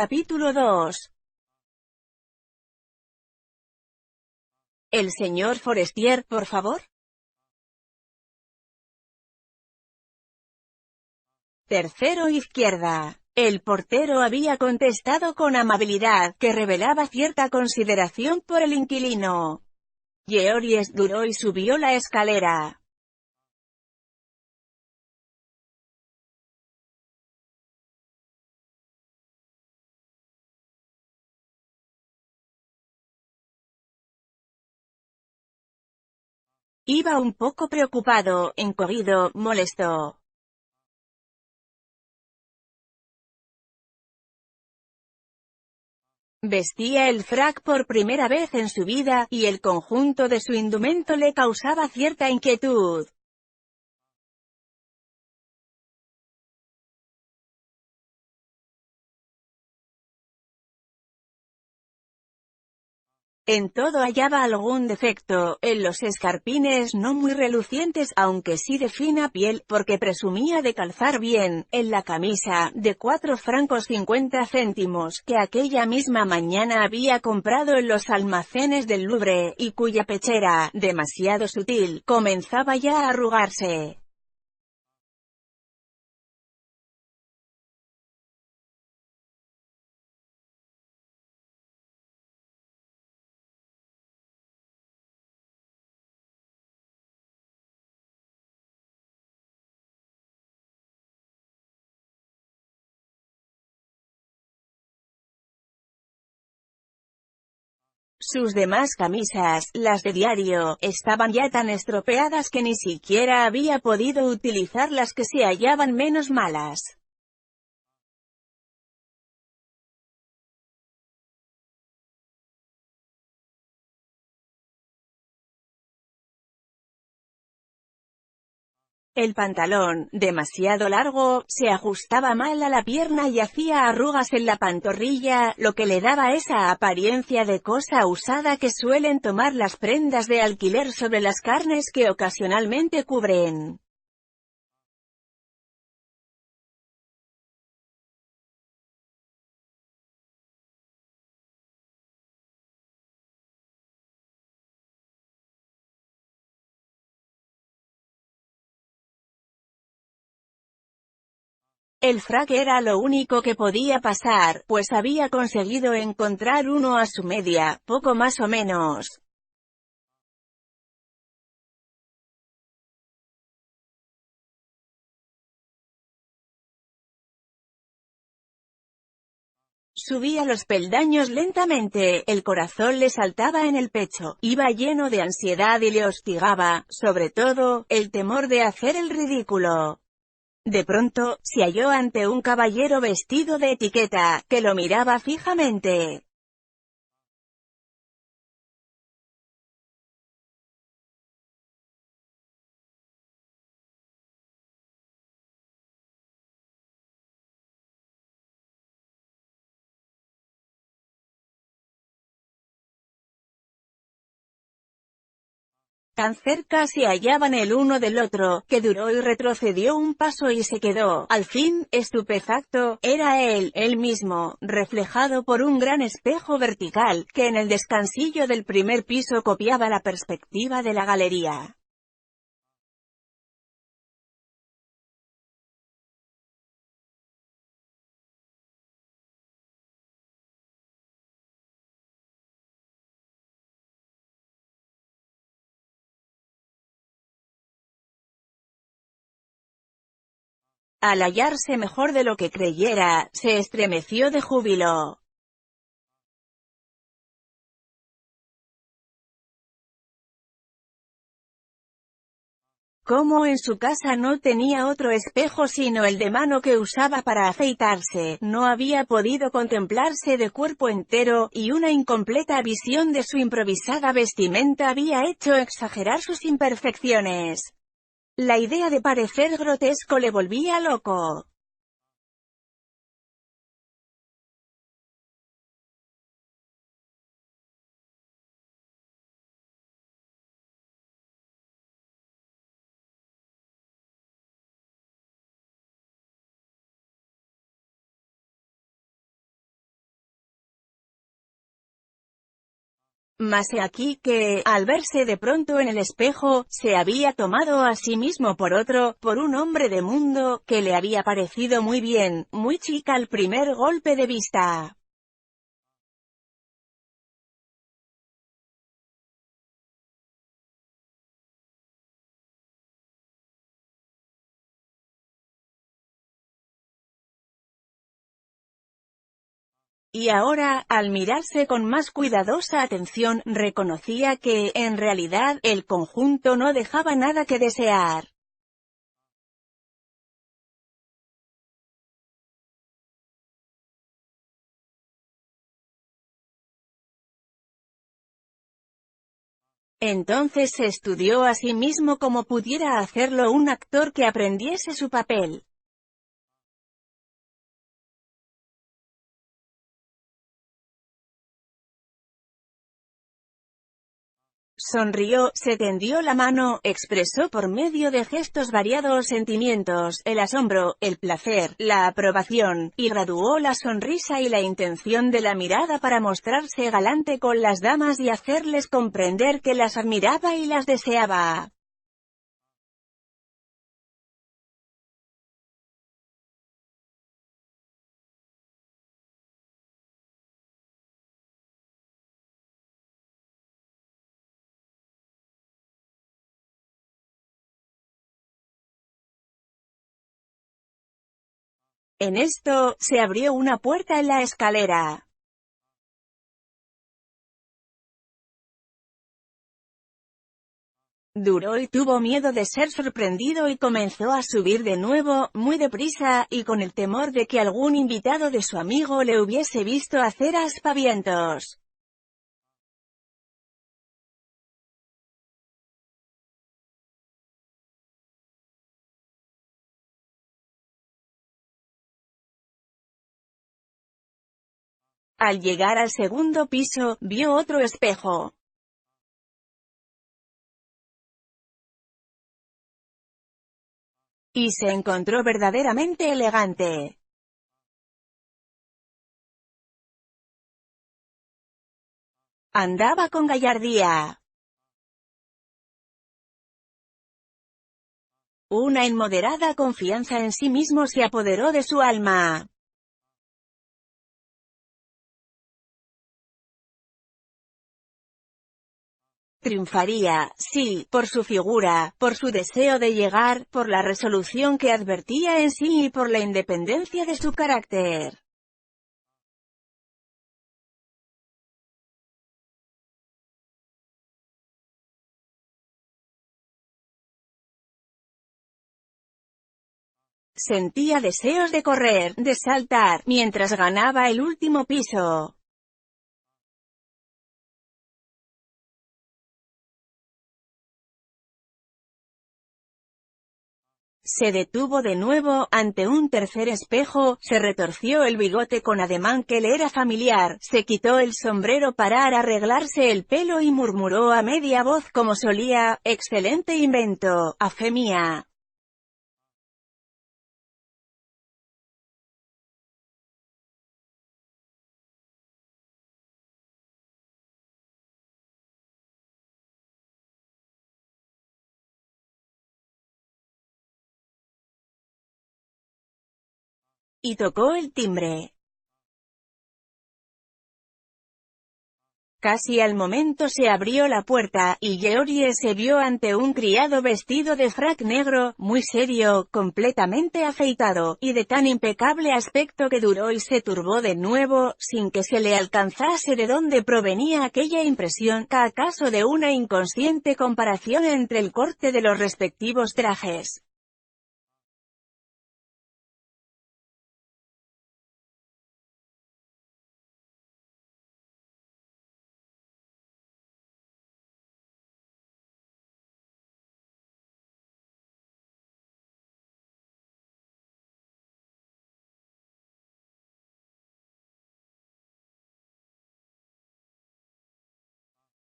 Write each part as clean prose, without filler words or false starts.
Capítulo 2. ¿El señor Forestier, por favor? Tercero izquierda. El portero había contestado con amabilidad, que revelaba cierta consideración por el inquilino. Georges duró y subió la escalera. Iba un poco preocupado, encogido, molesto. Vestía el frac por primera vez en su vida, y el conjunto de su indumento le causaba cierta inquietud. En todo hallaba algún defecto, en los escarpines no muy relucientes aunque sí de fina piel, porque presumía de calzar bien, en la camisa, de 4,50 francos, que aquella misma mañana había comprado en los almacenes del Louvre, y cuya pechera, demasiado sutil, comenzaba ya a arrugarse. Sus demás camisas, las de diario, estaban ya tan estropeadas que ni siquiera había podido utilizar las que se hallaban menos malas. El pantalón, demasiado largo, se ajustaba mal a la pierna y hacía arrugas en la pantorrilla, lo que le daba esa apariencia de cosa usada que suelen tomar las prendas de alquiler sobre las carnes que ocasionalmente cubren. El frac era lo único que podía pasar, pues había conseguido encontrar uno a su media, poco más o menos. Subía los peldaños lentamente, el corazón le saltaba en el pecho, iba lleno de ansiedad y le hostigaba, sobre todo, el temor de hacer el ridículo. De pronto, se halló ante un caballero vestido de etiqueta, que lo miraba fijamente. Tan cerca se hallaban el uno del otro, que duró y retrocedió un paso y se quedó, al fin, estupefacto. Era él mismo, reflejado por un gran espejo vertical, que en el descansillo del primer piso copiaba la perspectiva de la galería. Al hallarse mejor de lo que creyera, se estremeció de júbilo. Como en su casa no tenía otro espejo sino el de mano que usaba para afeitarse, no había podido contemplarse de cuerpo entero, y una incompleta visión de su improvisada vestimenta había hecho exagerar sus imperfecciones. La idea de parecer grotesco le volvía loco. Mas he aquí que, al verse de pronto en el espejo, se había tomado a sí mismo por un hombre de mundo, que le había parecido muy bien, muy chica al primer golpe de vista. Y ahora, al mirarse con más cuidadosa atención, reconocía que, en realidad, el conjunto no dejaba nada que desear. Entonces se estudió a sí mismo como pudiera hacerlo un actor que aprendiese su papel. Sonrió, se tendió la mano, expresó por medio de gestos variados sentimientos, el asombro, el placer, la aprobación, y graduó la sonrisa y la intención de la mirada para mostrarse galante con las damas y hacerles comprender que las admiraba y las deseaba. En esto, se abrió una puerta en la escalera. Duroy tuvo miedo de ser sorprendido y comenzó a subir de nuevo, muy deprisa, y con el temor de que algún invitado de su amigo le hubiese visto hacer aspavientos. Al llegar al segundo piso, vio otro espejo. Y se encontró verdaderamente elegante. Andaba con gallardía. Una inmoderada confianza en sí mismo se apoderó de su alma. Triunfaría, sí, por su figura, por su deseo de llegar, por la resolución que advertía en sí y por la independencia de su carácter. Sentía deseos de correr, de saltar, mientras ganaba el último piso. Se detuvo de nuevo, ante un tercer espejo, se retorció el bigote con ademán que le era familiar, se quitó el sombrero para arreglarse el pelo y murmuró a media voz como solía: «Excelente invento, a fe mía». Y tocó el timbre. Casi al momento se abrió la puerta, y Georgie se vio ante un criado vestido de frac negro, muy serio, completamente afeitado, y de tan impecable aspecto que Duroy se turbó de nuevo, sin que se le alcanzase de dónde provenía aquella impresión, acaso de una inconsciente comparación entre el corte de los respectivos trajes.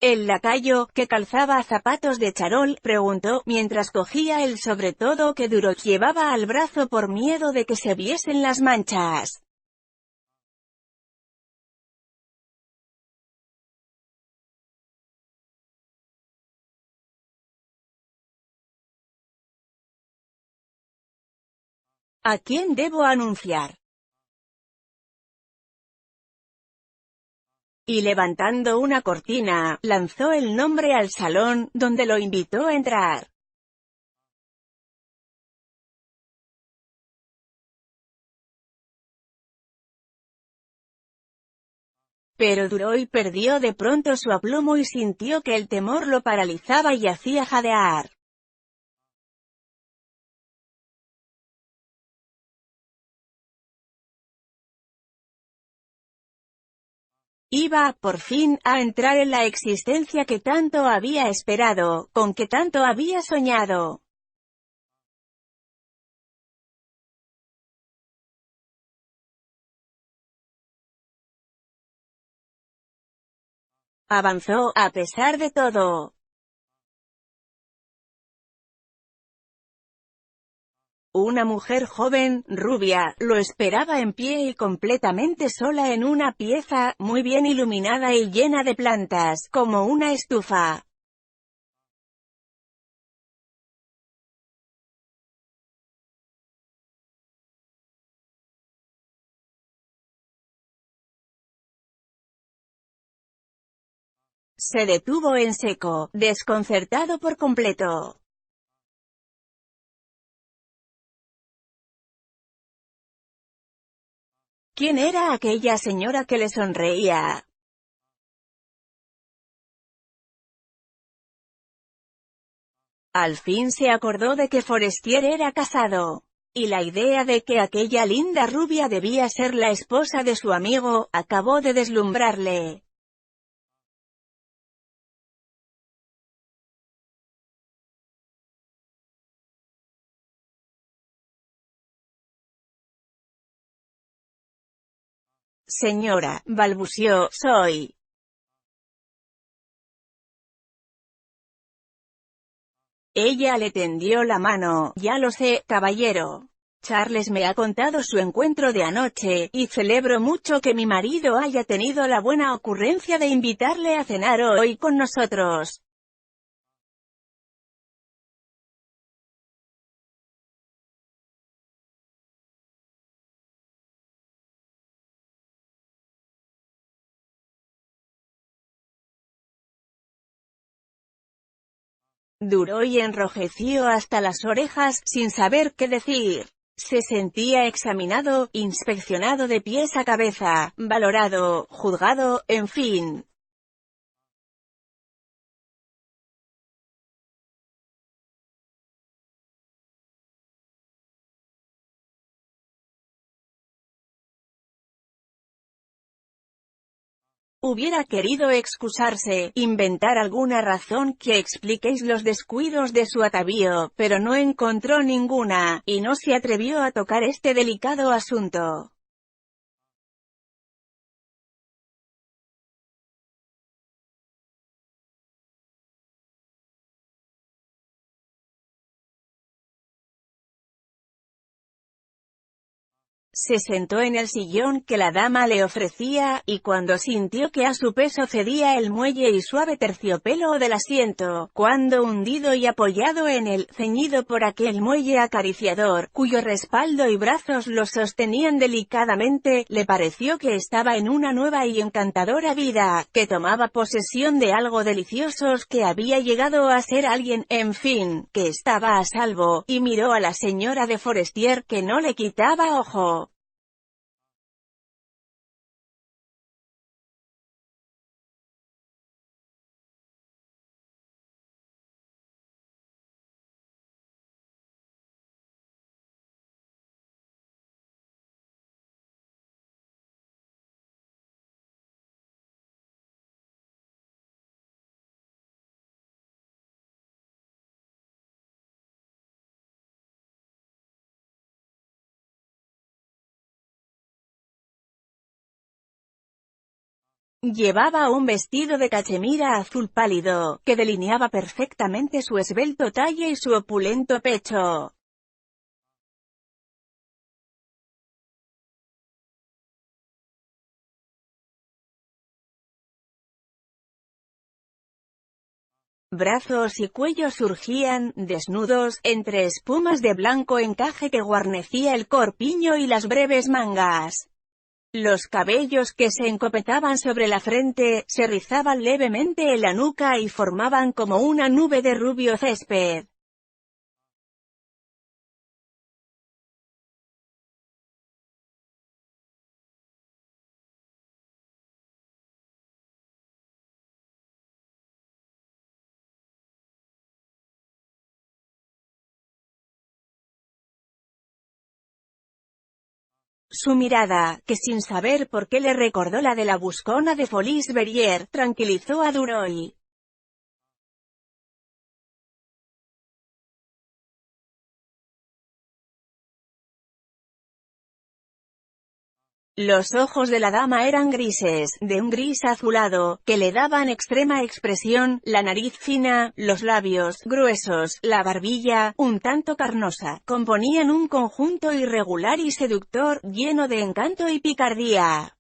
El lacayo, que calzaba zapatos de charol, preguntó, mientras cogía el sobretodo que Duroy llevaba al brazo por miedo de que se viesen las manchas. ¿A quién debo anunciar? Y levantando una cortina, lanzó el nombre al salón, donde lo invitó a entrar. Pero Duroy perdió de pronto su aplomo y sintió que el temor lo paralizaba y hacía jadear. Iba, por fin, a entrar en la existencia que tanto había esperado, con que tanto había soñado. Avanzó, a pesar de todo. Una mujer joven, rubia, lo esperaba en pie y completamente sola en una pieza, muy bien iluminada y llena de plantas, como una estufa. Se detuvo en seco, desconcertado por completo. ¿Quién era aquella señora que le sonreía? Al fin se acordó de que Forestier era casado. Y la idea de que aquella linda rubia debía ser la esposa de su amigo, acabó de deslumbrarle. Señora, balbució, soy. Ella le tendió la mano. Ya lo sé, caballero. Charles me ha contado su encuentro de anoche, y celebro mucho que mi marido haya tenido la buena ocurrencia de invitarle a cenar hoy con nosotros. Duroy enrojeció hasta las orejas, sin saber qué decir. Se sentía examinado, inspeccionado de pies a cabeza, valorado, juzgado, en fin. Hubiera querido excusarse, inventar alguna razón que expliquéis los descuidos de su atavío, pero no encontró ninguna, y no se atrevió a tocar este delicado asunto. Se sentó en el sillón que la dama le ofrecía, y cuando sintió que a su peso cedía el muelle y suave terciopelo del asiento, cuando hundido y apoyado en él, ceñido por aquel muelle acariciador, cuyo respaldo y brazos lo sostenían delicadamente, le pareció que estaba en una nueva y encantadora vida, que tomaba posesión de algo deliciosos, que había llegado a ser alguien, en fin, que estaba a salvo, y miró a la señora de Forestier, que no le quitaba ojo. Llevaba un vestido de cachemira azul pálido, que delineaba perfectamente su esbelto talle y su opulento pecho. Brazos y cuello surgían, desnudos, entre espumas de blanco encaje que guarnecía el corpiño y las breves mangas. Los cabellos que se encopetaban sobre la frente, se rizaban levemente en la nuca y formaban como una nube de rubio césped. Su mirada, que sin saber por qué le recordó la de la buscona de Folies Berrier, tranquilizó a Duroy. Los ojos de la dama eran grises, de un gris azulado, que le daban extrema expresión, la nariz fina, los labios gruesos, la barbilla, un tanto carnosa, componían un conjunto irregular y seductor, lleno de encanto y picardía.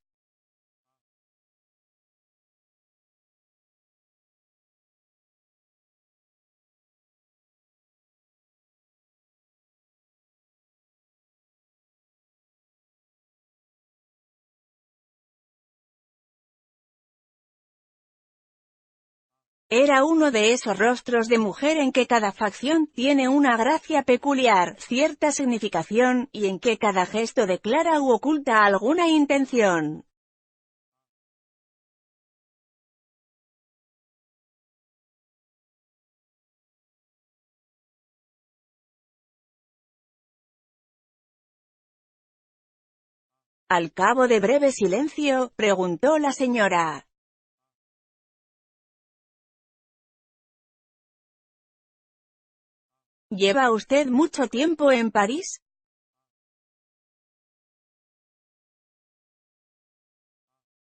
Era uno de esos rostros de mujer en que cada facción tiene una gracia peculiar, cierta significación, y en que cada gesto declara u oculta alguna intención. Al cabo de breve silencio, preguntó la señora. ¿Lleva usted mucho tiempo en París?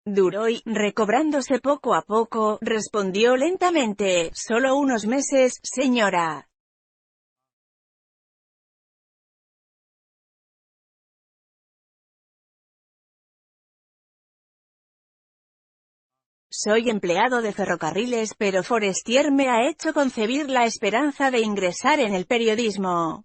Duroy, recobrándose poco a poco, respondió lentamente, solo unos meses, señora. Soy empleado de ferrocarriles, pero Forestier me ha hecho concebir la esperanza de ingresar en el periodismo.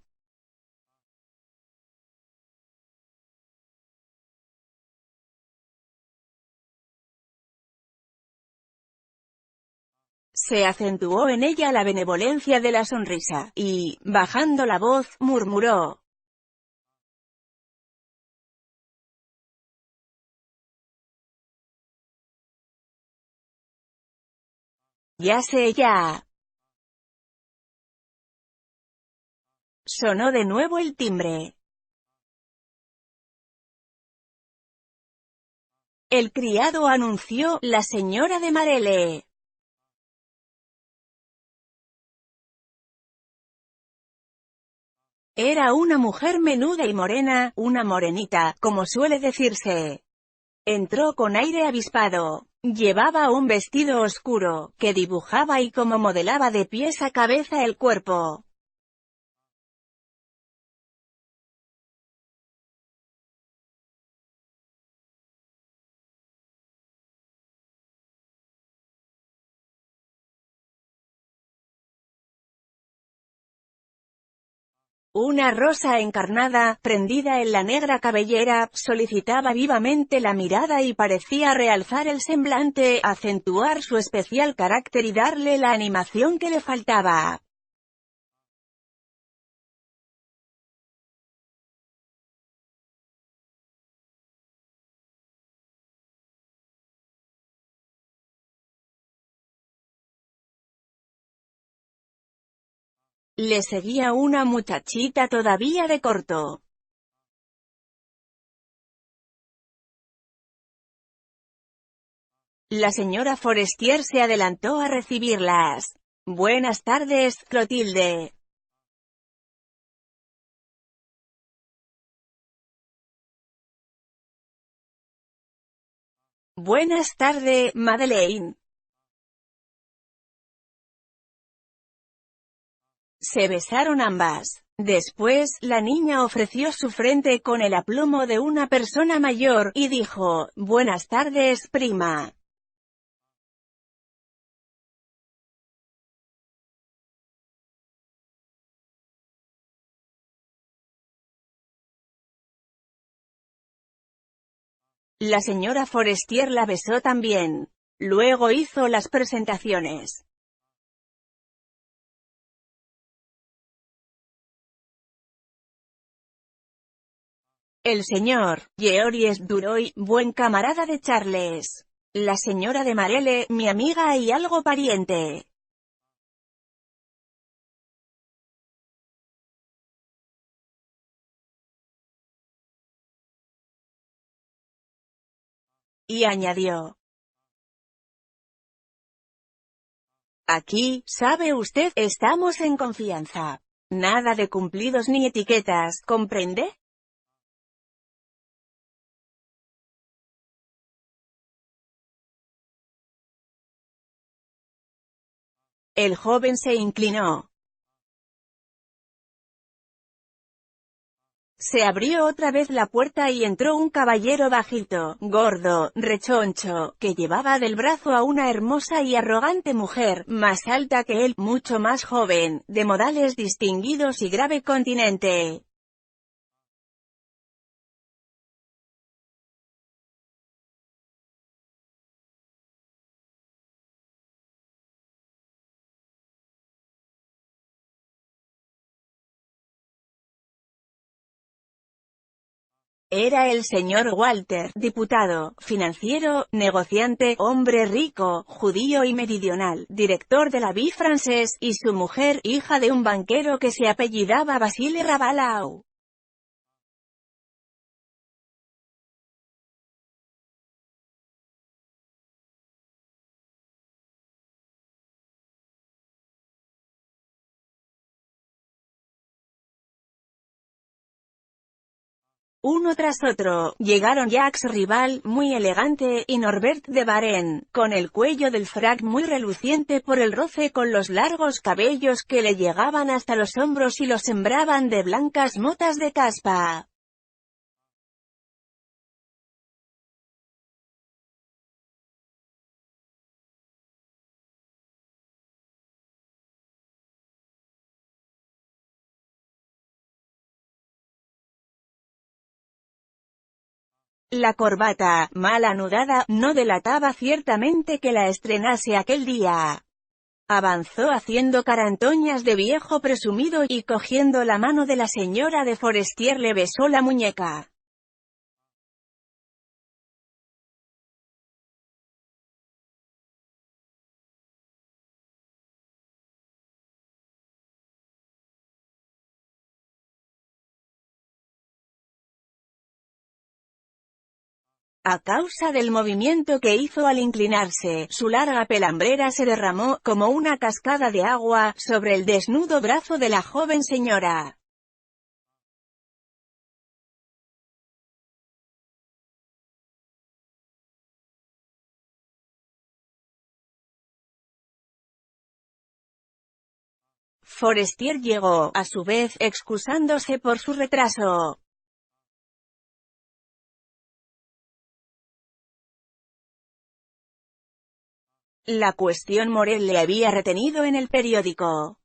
Se acentuó en ella la benevolencia de la sonrisa, y, bajando la voz, murmuró. Ya sé ya. Sonó de nuevo el timbre. El criado anunció, la señora de Marelle. Era una mujer menuda y morena, una morenita, como suele decirse. Entró con aire avispado. Llevaba un vestido oscuro, que dibujaba y como modelaba de pies a cabeza el cuerpo. Una rosa encarnada, prendida en la negra cabellera, solicitaba vivamente la mirada y parecía realzar el semblante, acentuar su especial carácter y darle la animación que le faltaba. Le seguía una muchachita todavía de corto. La señora Forestier se adelantó a recibirlas. Buenas tardes, Clotilde. Buenas tardes, Madeleine. Se besaron ambas. Después, la niña ofreció su frente con el aplomo de una persona mayor, y dijo, buenas tardes, prima. La señora Forestier la besó también. Luego hizo las presentaciones. El señor Georges Duroy, buen camarada de Charles. La señora de Marelle, mi amiga y algo pariente. Y añadió: aquí, sabe usted, estamos en confianza. Nada de cumplidos ni etiquetas, ¿comprende? El joven se inclinó. Se abrió otra vez la puerta y entró un caballero bajito, gordo, rechoncho, que llevaba del brazo a una hermosa y arrogante mujer, más alta que él, mucho más joven, de modales distinguidos y grave continente. Era el señor Walter, diputado, financiero, negociante, hombre rico, judío y meridional, director de la Vie Française, y su mujer, hija de un banquero que se apellidaba Basile Rabalau. Uno tras otro, llegaron Jacques Rival, muy elegante, y Norbert de Varenne, con el cuello del frac muy reluciente por el roce con los largos cabellos que le llegaban hasta los hombros y los sembraban de blancas motas de caspa. La corbata, mal anudada, no delataba ciertamente que la estrenase aquel día. Avanzó haciendo carantoñas de viejo presumido, y cogiendo la mano de la señora de Forestier le besó la muñeca. A causa del movimiento que hizo al inclinarse, su larga pelambrera se derramó, como una cascada de agua, sobre el desnudo brazo de la joven señora. Forestier llegó, a su vez, excusándose por su retraso. La cuestión Morel le había retenido en el periódico.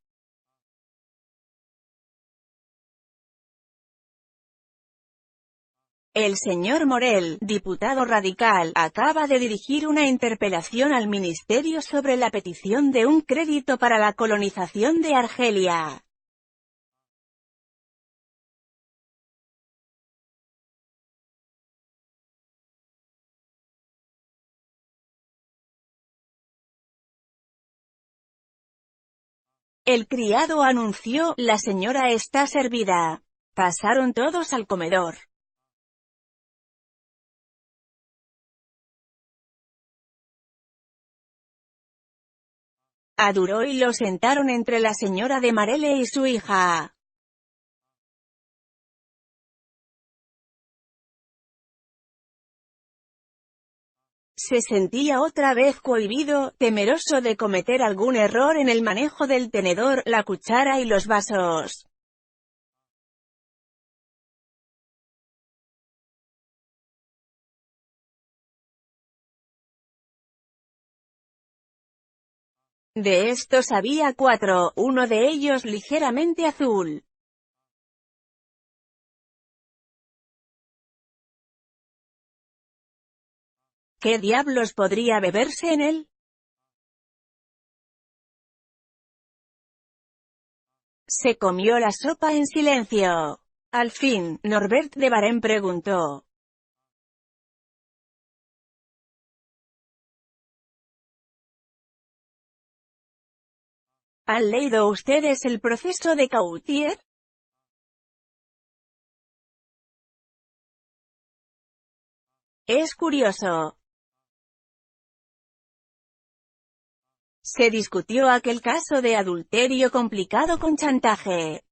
El señor Morel, diputado radical, acaba de dirigir una interpelación al ministerio sobre la petición de un crédito para la colonización de Argelia. El criado anunció: la señora está servida. Pasaron todos al comedor. A Duroy lo sentaron entre la señora de Marelle y su hija. Se sentía otra vez cohibido, temeroso de cometer algún error en el manejo del tenedor, la cuchara y los vasos. De estos había 4, uno de ellos ligeramente azul. ¿Qué diablos podría beberse en él? Se comió la sopa en silencio. Al fin, Norbert de Varenne preguntó. ¿Han leído ustedes el proceso de Gautier? Es curioso. Se discutió aquel caso de adulterio complicado con chantaje.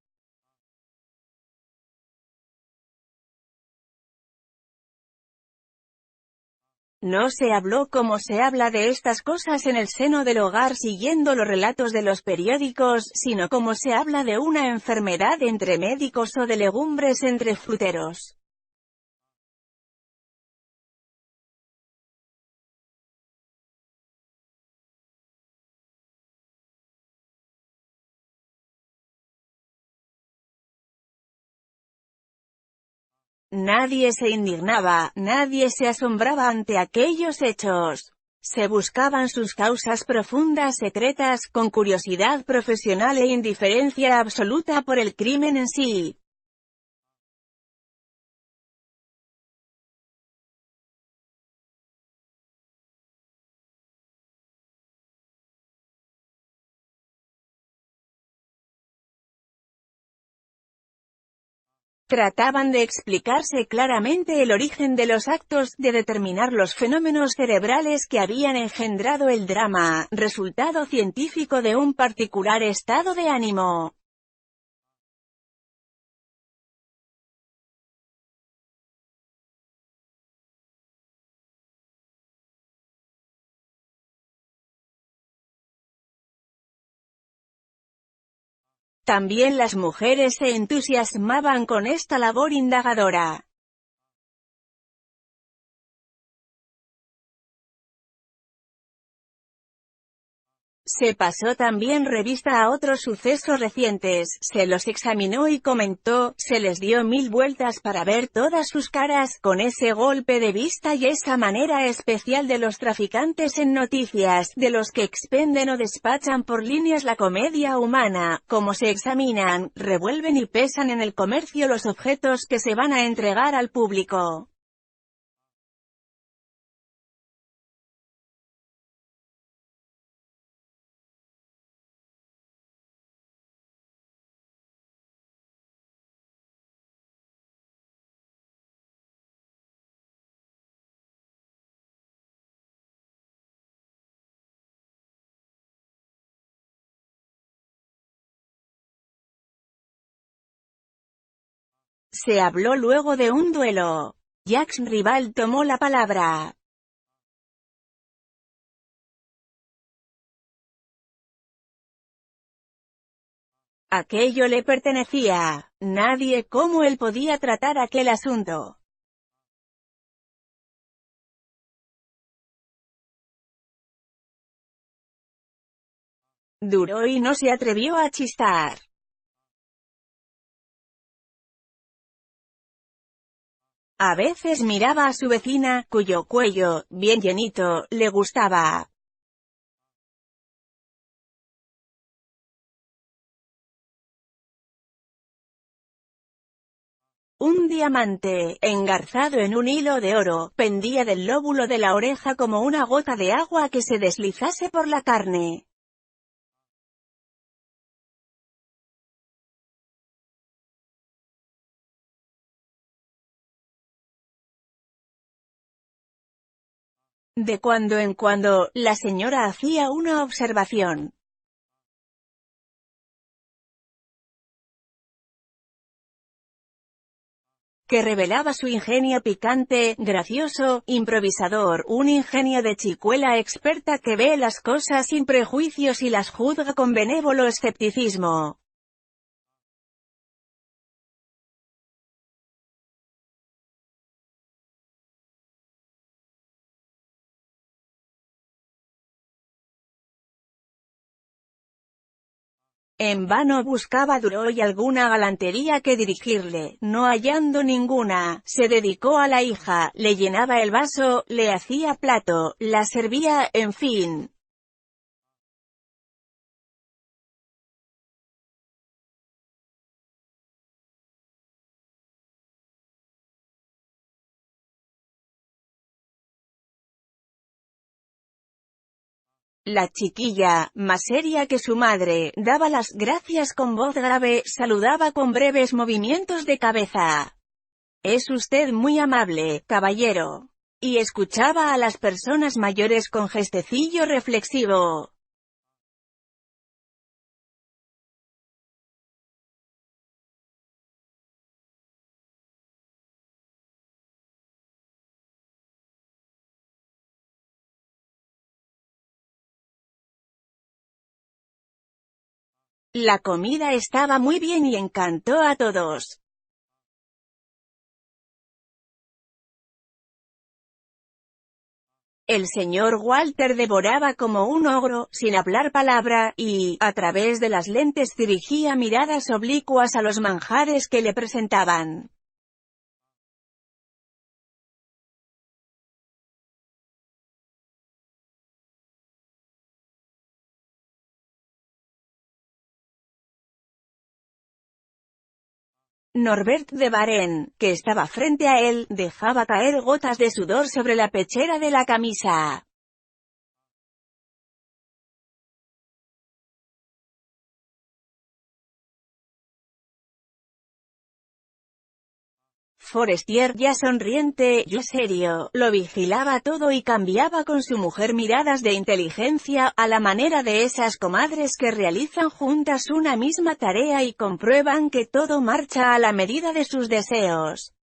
No se habló como se habla de estas cosas en el seno del hogar siguiendo los relatos de los periódicos, sino como se habla de una enfermedad entre médicos o de legumbres entre fruteros. Nadie se indignaba, nadie se asombraba ante aquellos hechos. Se buscaban sus causas profundas secretas, con curiosidad profesional e indiferencia absoluta por el crimen en sí. Trataban de explicarse claramente el origen de los actos, de determinar los fenómenos cerebrales que habían engendrado el drama, resultado científico de un particular estado de ánimo. También las mujeres se entusiasmaban con esta labor indagadora. Se pasó también revista a otros sucesos recientes, se los examinó y comentó, se les dio 1000 vueltas para ver todas sus caras, con ese golpe de vista y esa manera especial de los traficantes en noticias, de los que expenden o despachan por líneas la comedia humana, como se examinan, revuelven y pesan en el comercio los objetos que se van a entregar al público. Se habló luego de un duelo. Jacques Rival tomó la palabra. Aquello le pertenecía. Nadie como él podía tratar aquel asunto. Duró y no se atrevió a chistar. A veces miraba a su vecina, cuyo cuello, bien llenito, le gustaba. Un diamante, engarzado en un hilo de oro, pendía del lóbulo de la oreja como una gota de agua que se deslizase por la carne. De cuando en cuando, la señora hacía una observación. Que revelaba su ingenio picante, gracioso, improvisador, un ingenio de chicuela experta que ve las cosas sin prejuicios y las juzga con benévolo escepticismo. En vano buscaba Duroy alguna galantería que dirigirle, no hallando ninguna, se dedicó a la hija, le llenaba el vaso, le hacía plato, la servía, en fin. La chiquilla, más seria que su madre, daba las gracias con voz grave, saludaba con breves movimientos de cabeza. «Es usted muy amable, caballero». Y escuchaba a las personas mayores con gestecillo reflexivo. La comida estaba muy bien y encantó a todos. El señor Walter devoraba como un ogro, sin hablar palabra, y, a través de las lentes dirigía miradas oblicuas a los manjares que le presentaban. Norbert de Varenne, que estaba frente a él, dejaba caer gotas de sudor sobre la pechera de la camisa. Forestier, ya sonriente, ya serio, lo vigilaba todo y cambiaba con su mujer miradas de inteligencia, a la manera de esas comadres que realizan juntas una misma tarea y comprueban que todo marcha a la medida de sus deseos.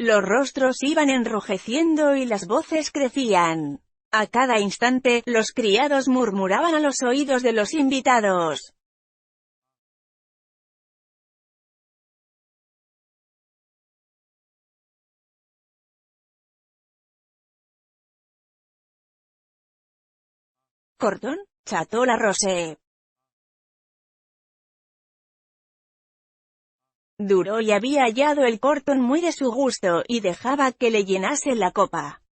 Los rostros iban enrojeciendo y las voces crecían. A cada instante, los criados murmuraban a los oídos de los invitados. «¿Cordón?» cható la Rose. Duroy había hallado el cortón muy de su gusto, y dejaba que le llenase la copa.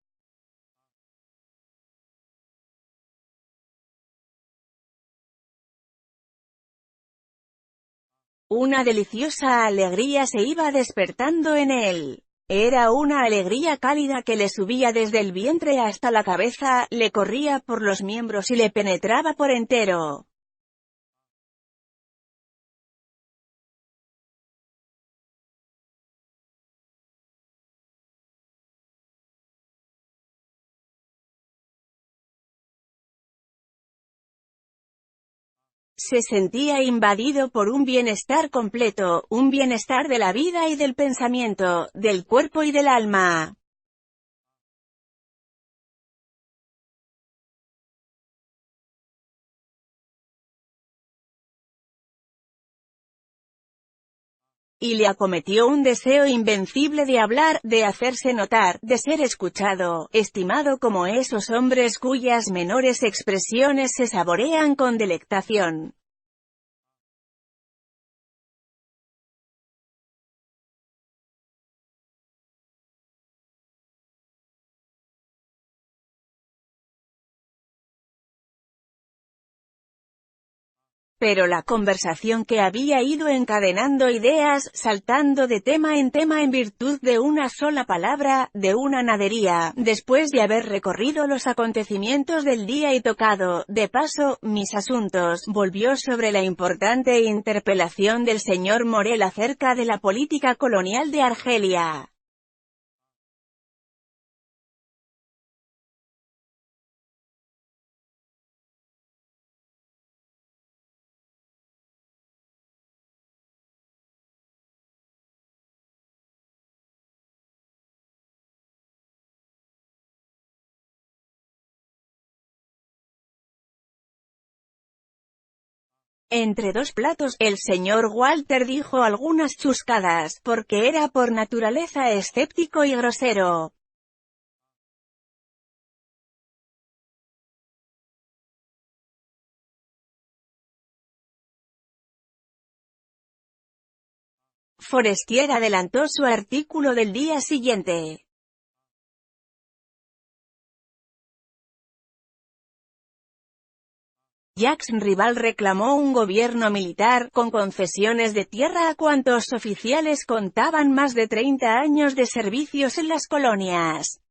Una deliciosa alegría se iba despertando en él. Era una alegría cálida que le subía desde el vientre hasta la cabeza, le corría por los miembros y le penetraba por entero. Se sentía invadido por un bienestar completo, un bienestar de la vida y del pensamiento, del cuerpo y del alma. Y le acometió un deseo invencible de hablar, de hacerse notar, de ser escuchado, estimado como esos hombres cuyas menores expresiones se saborean con delectación. Pero la conversación que había ido encadenando ideas, saltando de tema en virtud de una sola palabra, de una nadería, después de haber recorrido los acontecimientos del día y tocado, de paso, mis asuntos, volvió sobre la importante interpelación del señor Morel acerca de la política colonial de Argelia. Entre dos platos, el señor Walter dijo algunas chuscadas, porque era por naturaleza escéptico y grosero. Forestier adelantó su artículo del día siguiente. Jacques Rival reclamó un gobierno militar, con concesiones de tierra a cuantos oficiales contaban más de 30 años de servicios en las colonias.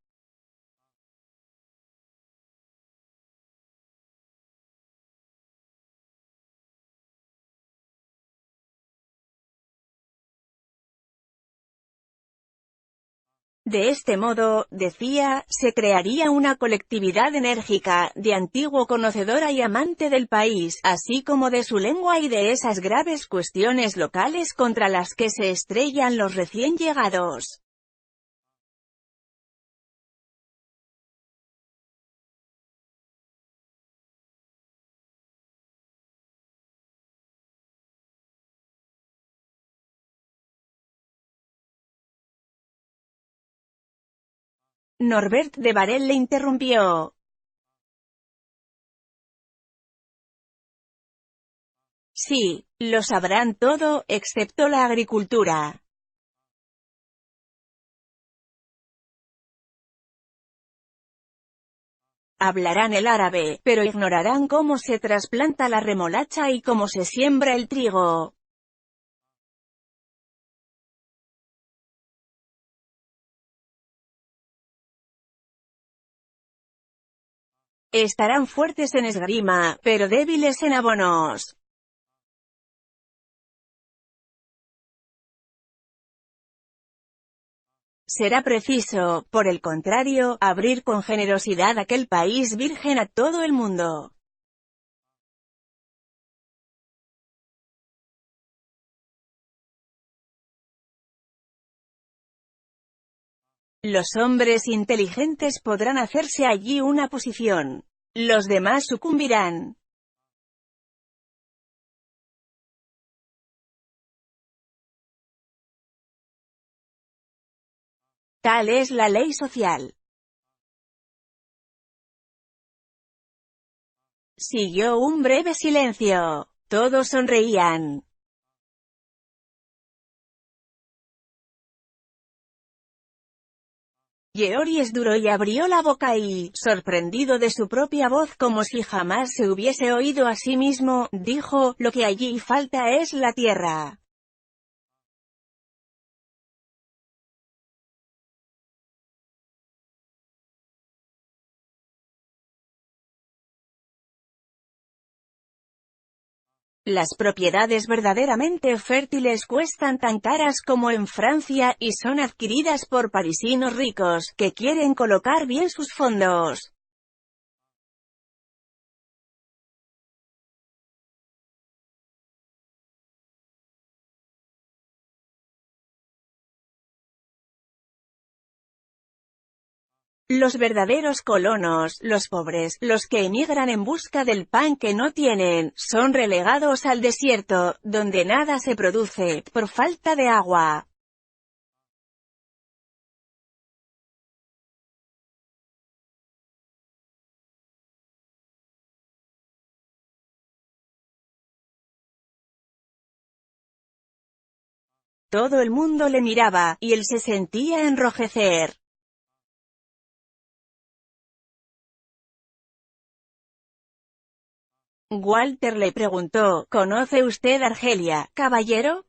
De este modo, decía, se crearía una colectividad enérgica, de antiguo conocedora y amante del país, así como de su lengua y de esas graves cuestiones locales contra las que se estrellan los recién llegados. Norbert de Varel le interrumpió. Sí, lo sabrán todo, excepto la agricultura. Hablarán el árabe, pero ignorarán cómo se trasplanta la remolacha y cómo se siembra el trigo. Estarán fuertes en esgrima, pero débiles en abonos. Será preciso, por el contrario, abrir con generosidad aquel país virgen a todo el mundo. Los hombres inteligentes podrán hacerse allí una posición. Los demás sucumbirán. Tal es la ley social. Siguió un breve silencio. Todos sonreían. Georges duro y abrió la boca y, sorprendido de su propia voz como si jamás se hubiese oído a sí mismo, dijo, lo que allí falta es la tierra. Las propiedades verdaderamente fértiles cuestan tan caras como en Francia, y son adquiridas por parisinos ricos, que quieren colocar bien sus fondos. Los verdaderos colonos, los pobres, los que emigran en busca del pan que no tienen, son relegados al desierto, donde nada se produce, por falta de agua. Todo el mundo le miraba, y él se sentía enrojecer. Walter le preguntó, ¿conoce usted Argelia, caballero?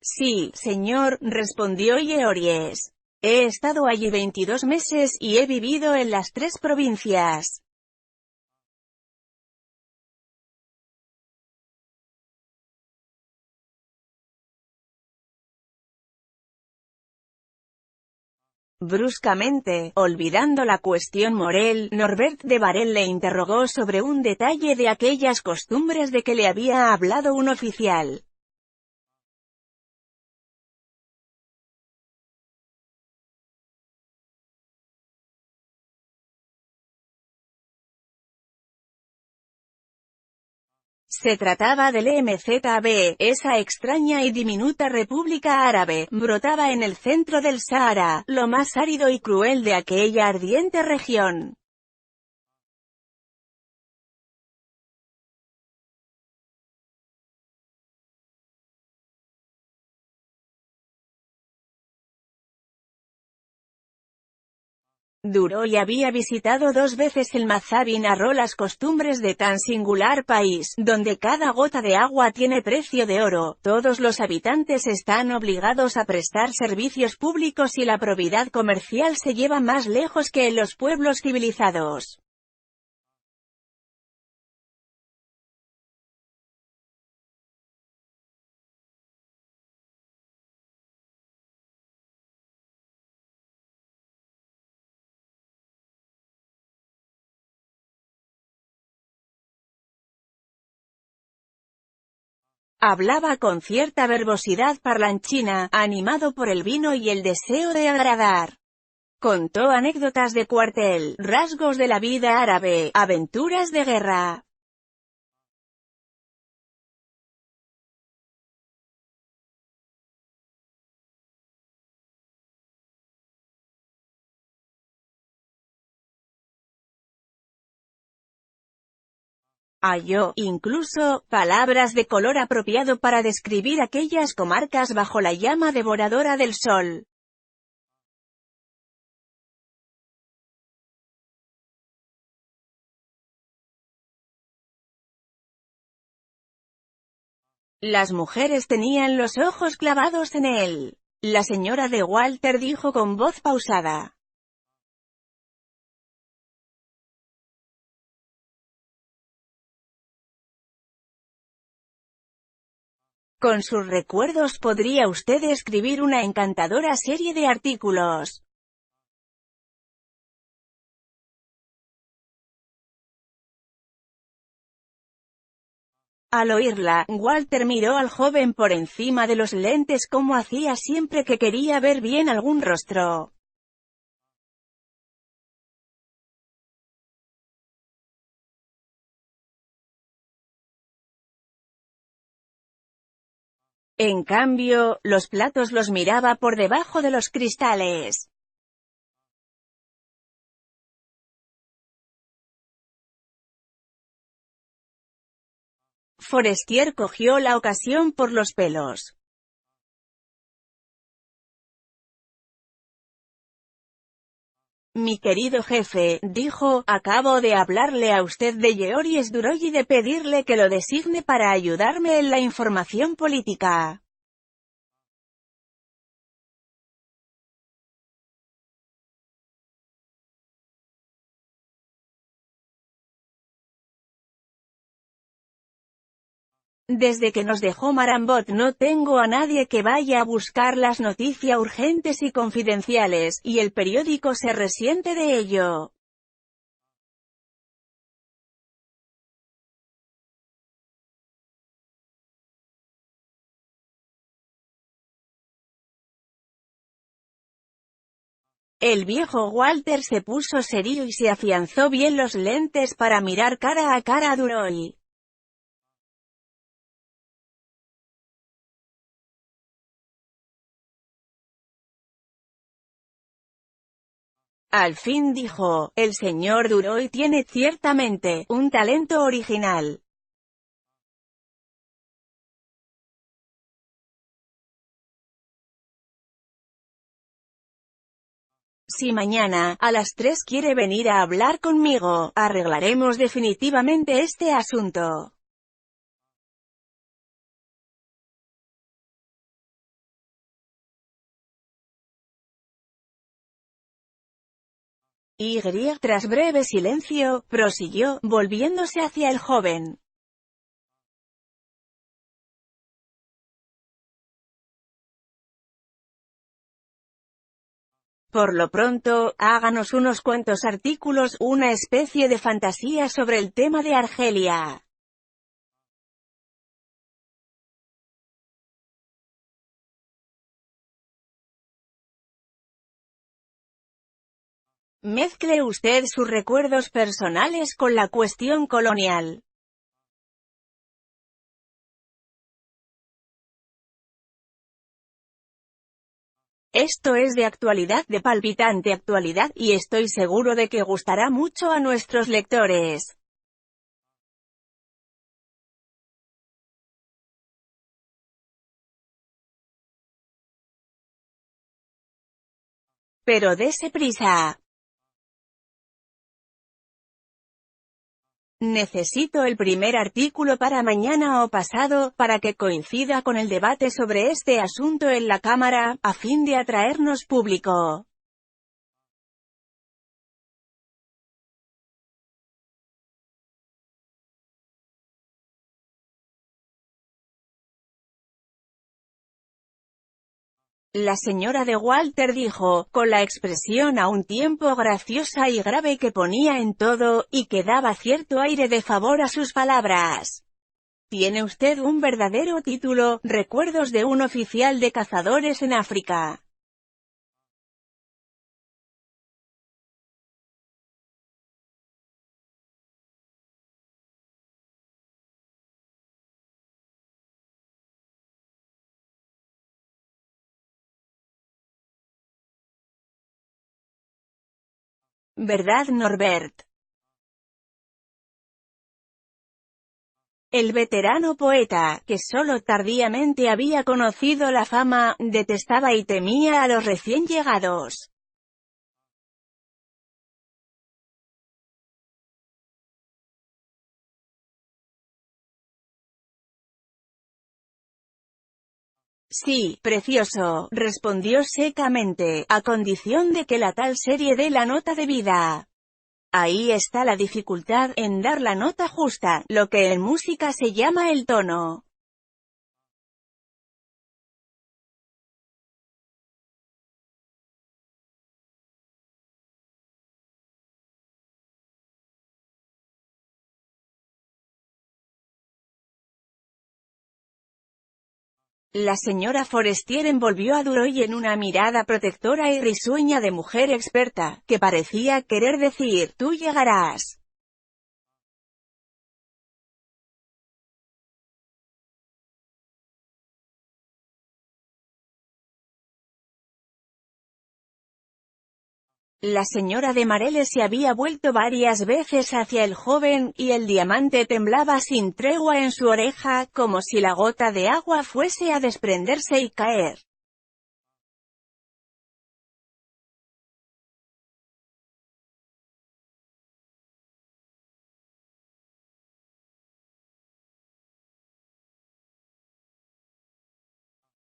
Sí, señor, respondió Georges. He estado allí 22 meses, y he vivido en las 3 provincias. Bruscamente, olvidando la cuestión moral, Norbert de Varel le interrogó sobre un detalle de aquellas costumbres de que le había hablado un oficial. Se trataba del MZB, esa extraña y diminuta república árabe, brotaba en el centro del Sáhara, lo más árido y cruel de aquella ardiente región. Duroy había visitado 2 veces el Mazab y narró las costumbres de tan singular país, donde cada gota de agua tiene precio de oro, todos los habitantes están obligados a prestar servicios públicos y la probidad comercial se lleva más lejos que en los pueblos civilizados. Hablaba con cierta verbosidad parlanchina, animado por el vino y el deseo de agradar. Contó anécdotas de cuartel, rasgos de la vida árabe, aventuras de guerra. Halló, incluso, palabras de color apropiado para describir aquellas comarcas bajo la llama devoradora del sol. Las mujeres tenían los ojos clavados en él. La señora de Walter dijo con voz pausada. Con sus recuerdos podría usted escribir una encantadora serie de artículos. Al oírla, Walter miró al joven por encima de los lentes como hacía siempre que quería ver bien algún rostro. En cambio, los platos los miraba por debajo de los cristales. Forestier cogió la ocasión por los pelos. Mi querido jefe, dijo, acabo de hablarle a usted de Georges Duroy y de pedirle que lo designe para ayudarme en la información política. Desde que nos dejó Marambot no tengo a nadie que vaya a buscar las noticias urgentes y confidenciales, y el periódico se resiente de ello. El viejo Walter se puso serio y se afianzó bien los lentes para mirar cara a cara a Duroy. Al fin dijo, el señor Duroy tiene ciertamente un talento original. Si mañana, a las 3 quiere venir a hablar conmigo, arreglaremos definitivamente este asunto. Y tras breve silencio, prosiguió, volviéndose hacia el joven. Por lo pronto, háganos unos cuantos artículos, una especie de fantasía sobre el tema de Argelia. Mezcle usted sus recuerdos personales con la cuestión colonial. Esto es de actualidad, de palpitante actualidad, y estoy seguro de que gustará mucho a nuestros lectores. Pero dese prisa. Necesito el primer artículo para mañana o pasado, para que coincida con el debate sobre este asunto en la Cámara, a fin de atraernos público. La señora de Walter dijo, con la expresión a un tiempo graciosa y grave que ponía en todo, y que daba cierto aire de favor a sus palabras. Tiene usted un verdadero título, recuerdos de un oficial de cazadores en África. ¿Verdad, Norbert? El veterano poeta, que solo tardíamente había conocido la fama, detestaba y temía a los recién llegados. Sí, precioso, respondió secamente, a condición de que la tal serie dé la nota debida. Ahí está la dificultad, en dar la nota justa, lo que en música se llama el tono. La señora Forestier envolvió a Duroy en una mirada protectora y risueña de mujer experta, que parecía querer decir, tú llegarás. La señora de Marelle se había vuelto varias veces hacia el joven, y el diamante temblaba sin tregua en su oreja, como si la gota de agua fuese a desprenderse y caer.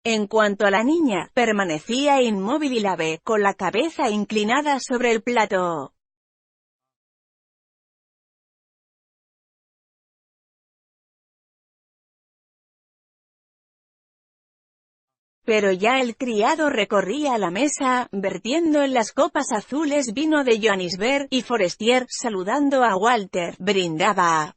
En cuanto a la niña, permanecía inmóvil y la ve, con la cabeza inclinada sobre el plato. Pero ya el criado recorría la mesa, vertiendo en las copas azules vino de Johannisberg, y Forestier, saludando a Walter, brindaba.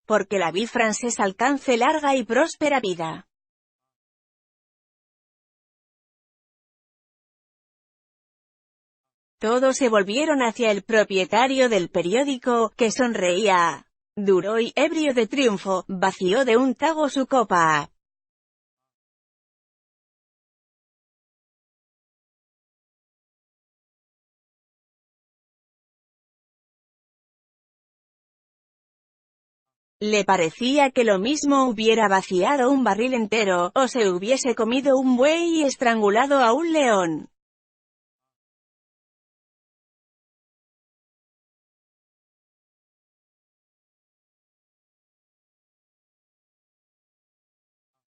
Porque la vie française alcance larga y próspera vida. Todos se volvieron hacia el propietario del periódico, que sonreía. Duroy, ebrio de triunfo, vació de un trago su copa. Le parecía que lo mismo hubiera vaciado un barril entero, o se hubiese comido un buey y estrangulado a un león.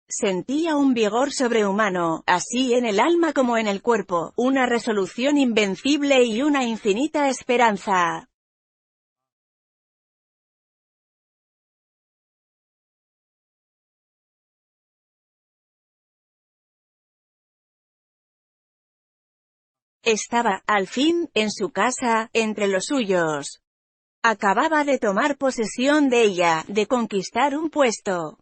Sentía un vigor sobrehumano, así en el alma como en el cuerpo, una resolución invencible y una infinita esperanza. Estaba, al fin, en su casa, entre los suyos. Acababa de tomar posesión de ella, de conquistar un puesto.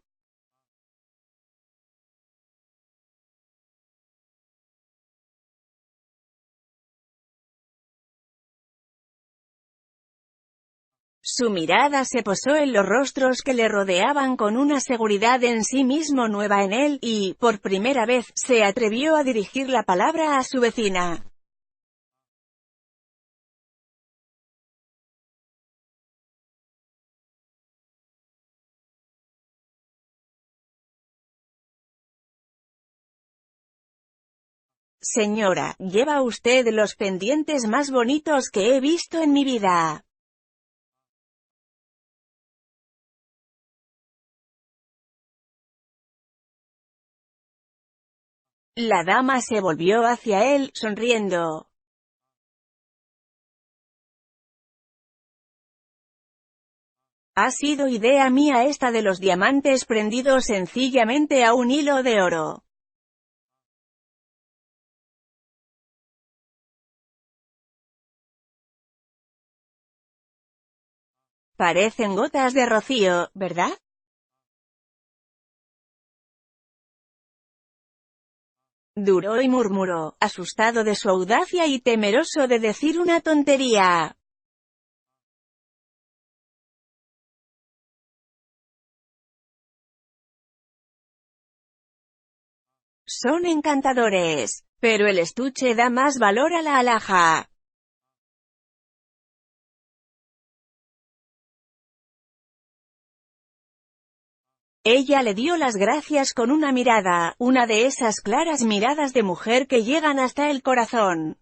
Su mirada se posó en los rostros que le rodeaban con una seguridad en sí mismo nueva en él, y, por primera vez, se atrevió a dirigir la palabra a su vecina. Señora, lleva usted los pendientes más bonitos que he visto en mi vida. La dama se volvió hacia él, sonriendo. Ha sido idea mía esta de los diamantes prendidos sencillamente a un hilo de oro. Parecen gotas de rocío, ¿verdad? Duró y murmuró, asustado de su audacia y temeroso de decir una tontería. Son encantadores. Pero el estuche da más valor a la alhaja. Ella le dio las gracias con una mirada, una de esas claras miradas de mujer que llegan hasta el corazón.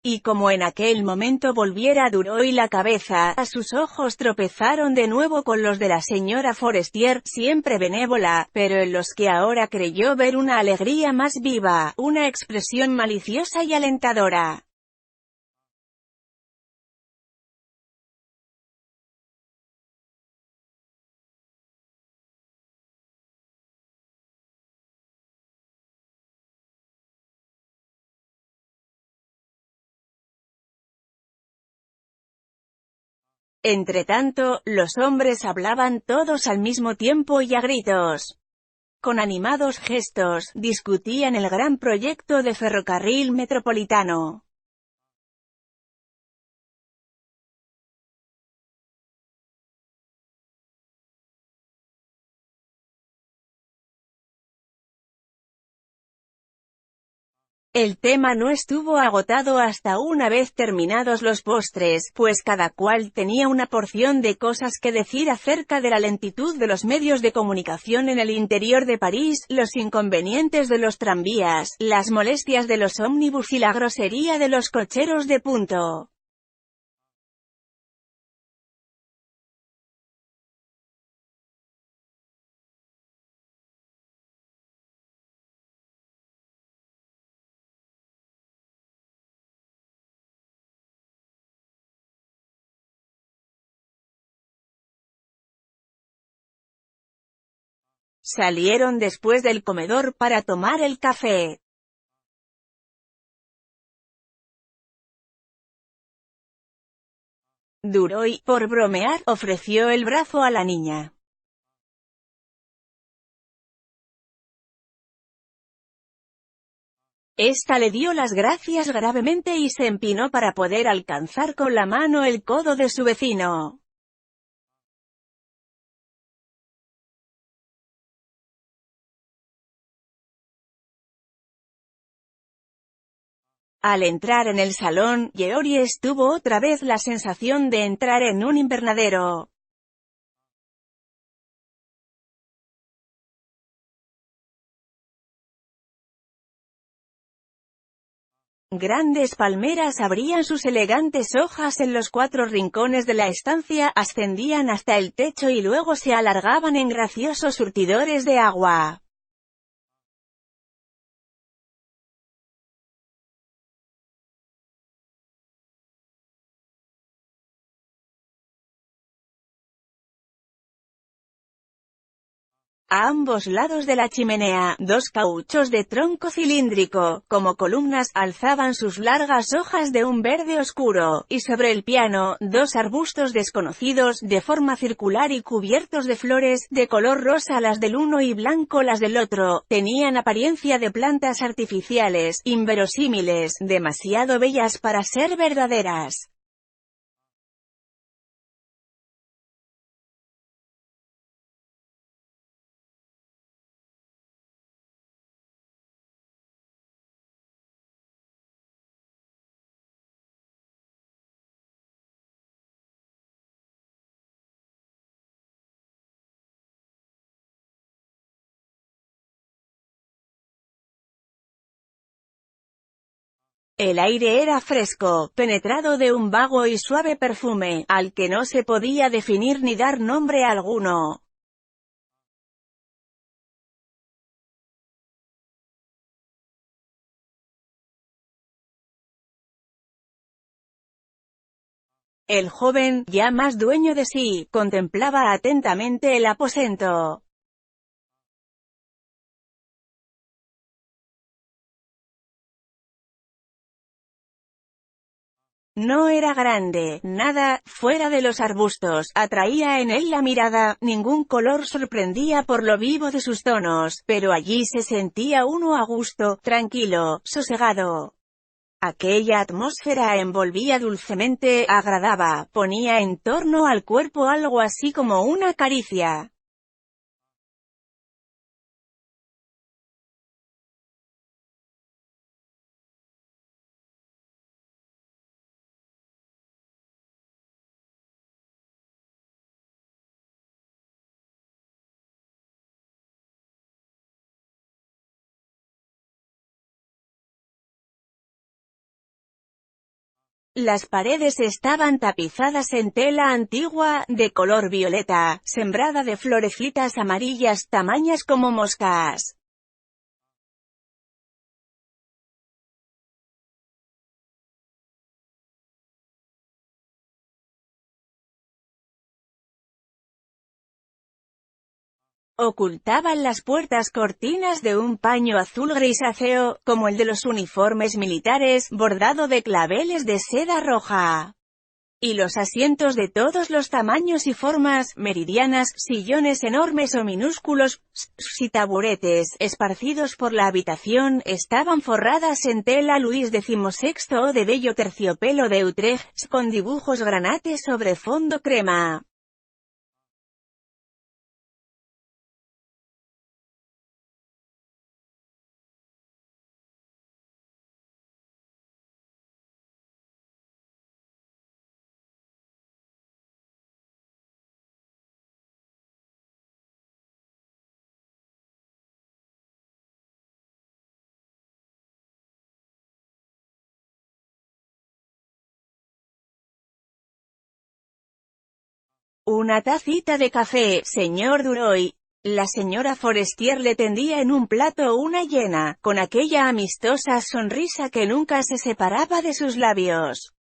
Y como en aquel momento volviera Duroy la cabeza, sus ojos tropezaron de nuevo con los de la señora Forestier, siempre benévola, pero en los que ahora creyó ver una alegría más viva, una expresión maliciosa y alentadora. Entretanto, los hombres hablaban todos al mismo tiempo y a gritos. Con animados gestos, discutían el gran proyecto de ferrocarril metropolitano. El tema no estuvo agotado hasta una vez terminados los postres, pues cada cual tenía una porción de cosas que decir acerca de la lentitud de los medios de comunicación en el interior de París, los inconvenientes de los tranvías, las molestias de los ómnibus y la grosería de los cocheros de punto. Salieron después del comedor para tomar el café. Duroy, por bromear, ofreció el brazo a la niña. Esta le dio las gracias gravemente y se empinó para poder alcanzar con la mano el codo de su vecino. Al entrar en el salón, Georges tuvo otra vez la sensación de entrar en un invernadero. Grandes palmeras abrían sus elegantes hojas en los cuatro rincones de la estancia, ascendían hasta el techo y luego se alargaban en graciosos surtidores de agua. A ambos lados de la chimenea, dos cauchos de tronco cilíndrico, como columnas, alzaban sus largas hojas de un verde oscuro, y sobre el piano, dos arbustos desconocidos, de forma circular y cubiertos de flores, de color rosa las del uno y blanco las del otro, tenían apariencia de plantas artificiales, inverosímiles, demasiado bellas para ser verdaderas. El aire era fresco, penetrado de un vago y suave perfume, al que no se podía definir ni dar nombre alguno. El joven, ya más dueño de sí, contemplaba atentamente el aposento. No era grande, nada, fuera de los arbustos, atraía en él la mirada, ningún color sorprendía por lo vivo de sus tonos, pero allí se sentía uno a gusto, tranquilo, sosegado. Aquella atmósfera envolvía dulcemente, agradaba, ponía en torno al cuerpo algo así como una caricia. Las paredes estaban tapizadas en tela antigua, de color violeta, sembrada de florecitas amarillas tamañas como moscas. Ocultaban las puertas cortinas de un paño azul grisáceo, como el de los uniformes militares, bordado de claveles de seda roja. Y los asientos de todos los tamaños y formas, meridianas, sillones enormes o minúsculos, y taburetes, esparcidos por la habitación, estaban forradas en tela Luis XVI o de bello terciopelo de Utrecht, con dibujos granates sobre fondo crema. Una tacita de café, señor Duroy. La señora Forestier le tendía en un plato una llena, con aquella amistosa sonrisa que nunca se separaba de sus labios.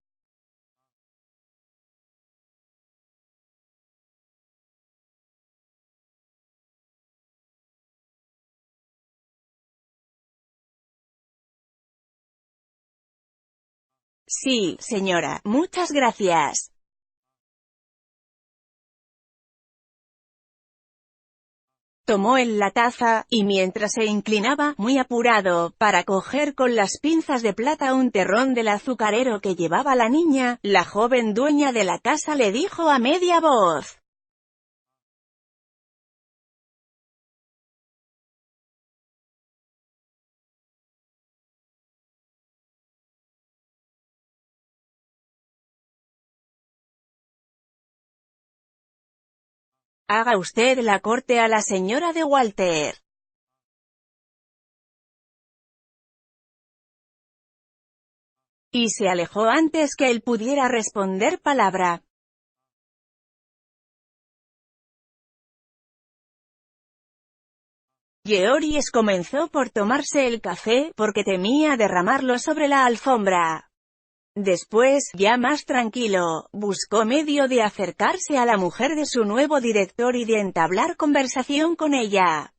Sí, señora, muchas gracias. Tomó él la taza, y mientras se inclinaba, muy apurado, para coger con las pinzas de plata un terrón del azucarero que llevaba la niña, la joven dueña de la casa le dijo a media voz: «Haga usted la corte a la señora de Walter». Y se alejó antes que él pudiera responder palabra. Georges comenzó por tomarse el café, porque temía derramarlo sobre la alfombra. Después, ya más tranquilo, buscó medio de acercarse a la mujer de su nuevo director y de entablar conversación con ella.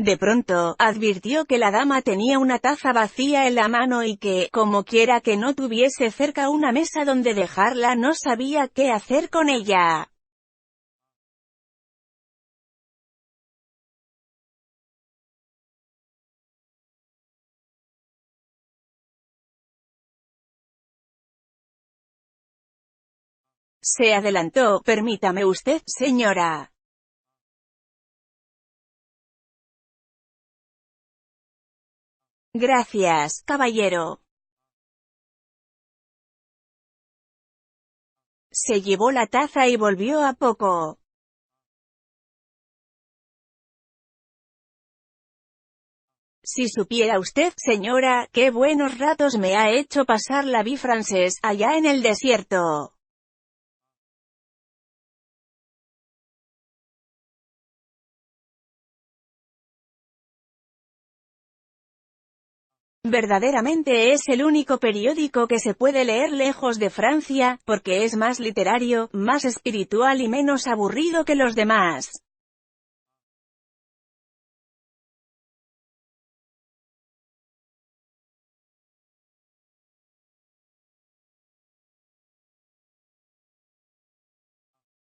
De pronto, advirtió que la dama tenía una taza vacía en la mano y que, como quiera que no tuviese cerca una mesa donde dejarla, no sabía qué hacer con ella. Se adelantó. «Permítame usted, señora». «Gracias, caballero». Se llevó la taza y volvió a poco. «Si supiera usted, señora, qué buenos ratos me ha hecho pasar la vie française, allá en el desierto». Verdaderamente es el único periódico que se puede leer lejos de Francia, porque es más literario, más espiritual y menos aburrido que los demás.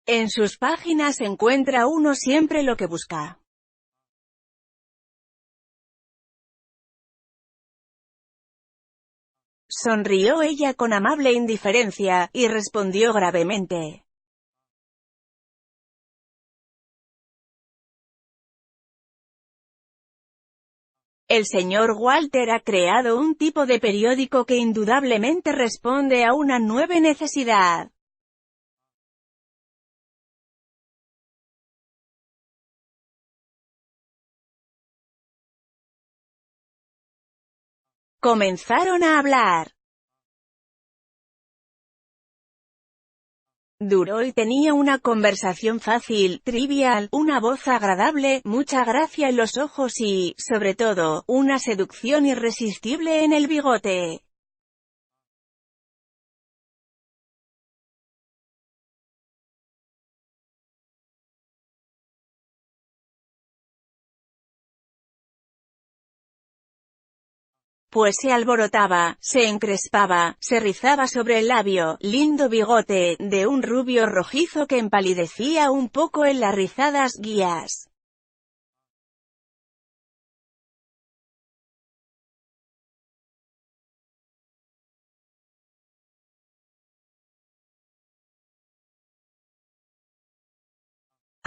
En sus páginas encuentra uno siempre lo que busca. Sonrió ella con amable indiferencia, y respondió gravemente. El señor Walter ha creado un tipo de periódico que indudablemente responde a una nueva necesidad. Comenzaron a hablar. Duroy tenía una conversación fácil, trivial, una voz agradable, mucha gracia en los ojos y, sobre todo, una seducción irresistible en el bigote. Pues se alborotaba, se encrespaba, se rizaba sobre el labio, lindo bigote, de un rubio rojizo que empalidecía un poco en las rizadas guías.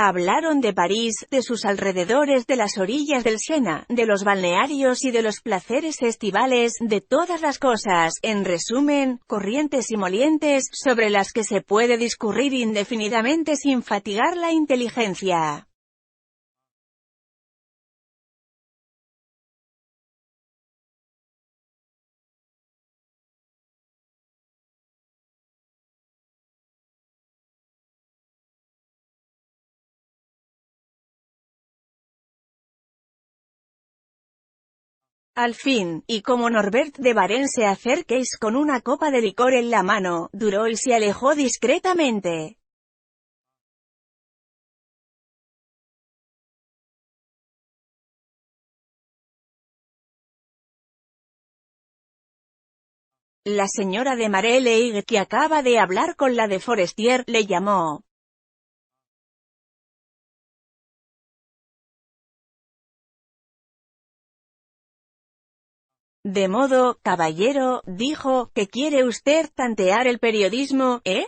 Hablaron de París, de sus alrededores, de las orillas del Sena, de los balnearios y de los placeres estivales, de todas las cosas, en resumen, corrientes y molientes, sobre las que se puede discurrir indefinidamente sin fatigar la inteligencia. Al fin, y como Norbert de Varenne se acerquéis con una copa de licor en la mano, Duroy se alejó discretamente. La señora de Marelle, que acaba de hablar con la de Forestier, le llamó. «De modo, caballero», dijo, «que quiere usted tantear el periodismo, ¿eh?».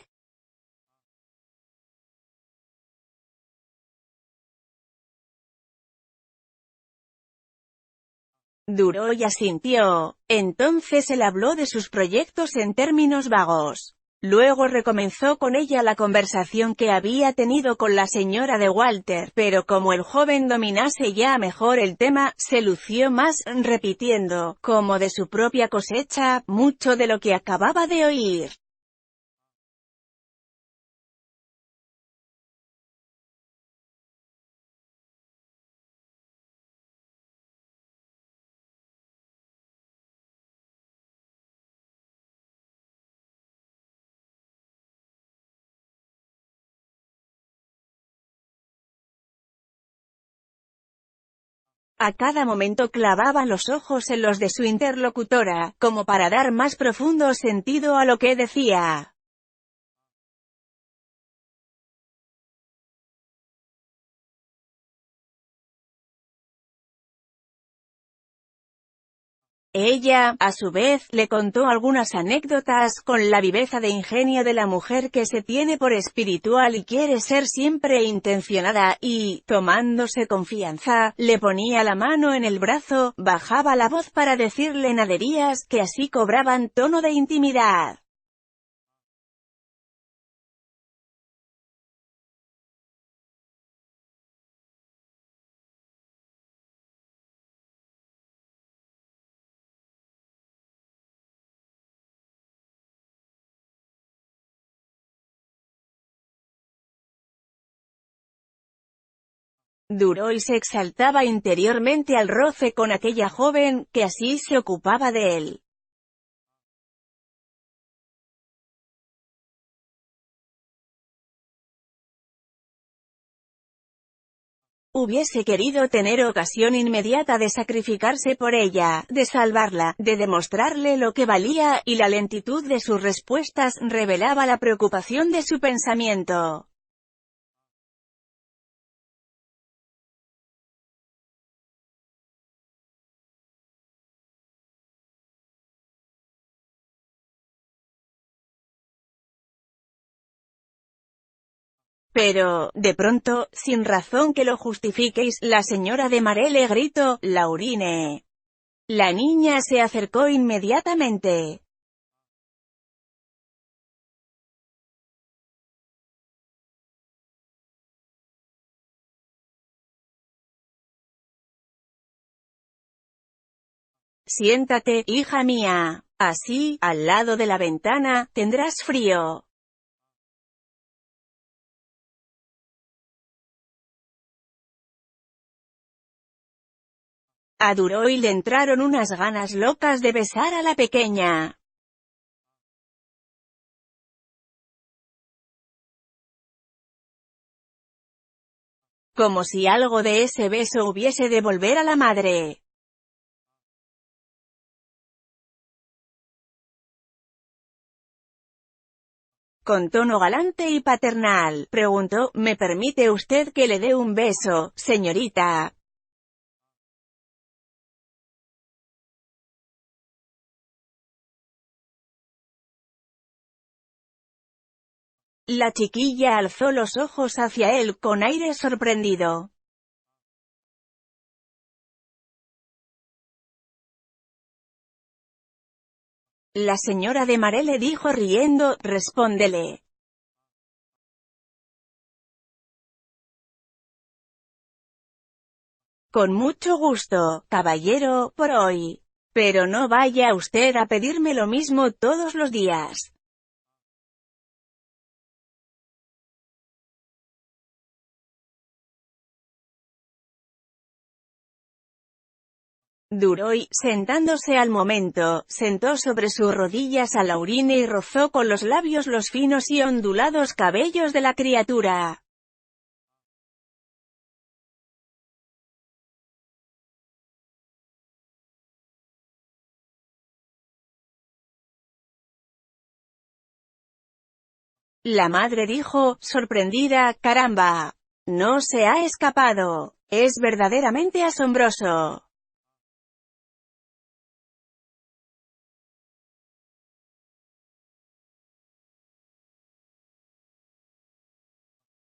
Duroy asintió. Entonces él habló de sus proyectos en términos vagos. Luego recomenzó con ella la conversación que había tenido con la señora de Walter, pero como el joven dominase ya mejor el tema, se lució más, repitiendo, como de su propia cosecha, mucho de lo que acababa de oír. A cada momento clavaba los ojos en los de su interlocutora, como para dar más profundo sentido a lo que decía. Ella, a su vez, le contó algunas anécdotas, con la viveza de ingenio de la mujer que se tiene por espiritual y quiere ser siempre intencionada, y, tomándose confianza, le ponía la mano en el brazo, bajaba la voz para decirle naderías, que así cobraban tono de intimidad. Duroy se exaltaba interiormente al roce con aquella joven, que así se ocupaba de él. Hubiese querido tener ocasión inmediata de sacrificarse por ella, de salvarla, de demostrarle lo que valía, y la lentitud de sus respuestas revelaba la preocupación de su pensamiento. Pero, de pronto, sin razón que lo justifiquéis, la señora de Maré le gritó: «Laurine». La niña se acercó inmediatamente. «Siéntate, hija mía. Así, al lado de la ventana, tendrás frío». A Duroy le entraron unas ganas locas de besar a la pequeña. Como si algo de ese beso hubiese de volver a la madre. Con tono galante y paternal, preguntó: «¿Me permite usted que le dé un beso, señorita?». La chiquilla alzó los ojos hacia él con aire sorprendido. La señora de Maré le dijo riendo: «Respóndele». «Con mucho gusto, caballero, por hoy. Pero no vaya usted a pedirme lo mismo todos los días». Duroy, sentándose al momento, sentó sobre sus rodillas a Laurine y rozó con los labios los finos y ondulados cabellos de la criatura. La madre dijo, sorprendida: «Caramba. No se ha escapado. Es verdaderamente asombroso».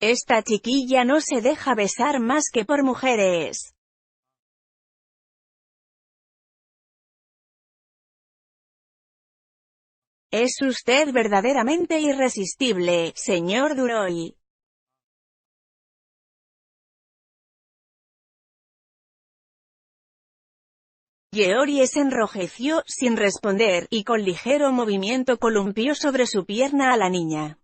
«Esta chiquilla no se deja besar más que por mujeres». Es usted verdaderamente irresistible, señor Duroy. Georgie se enrojeció, sin responder, y con ligero movimiento columpió sobre su pierna a la niña.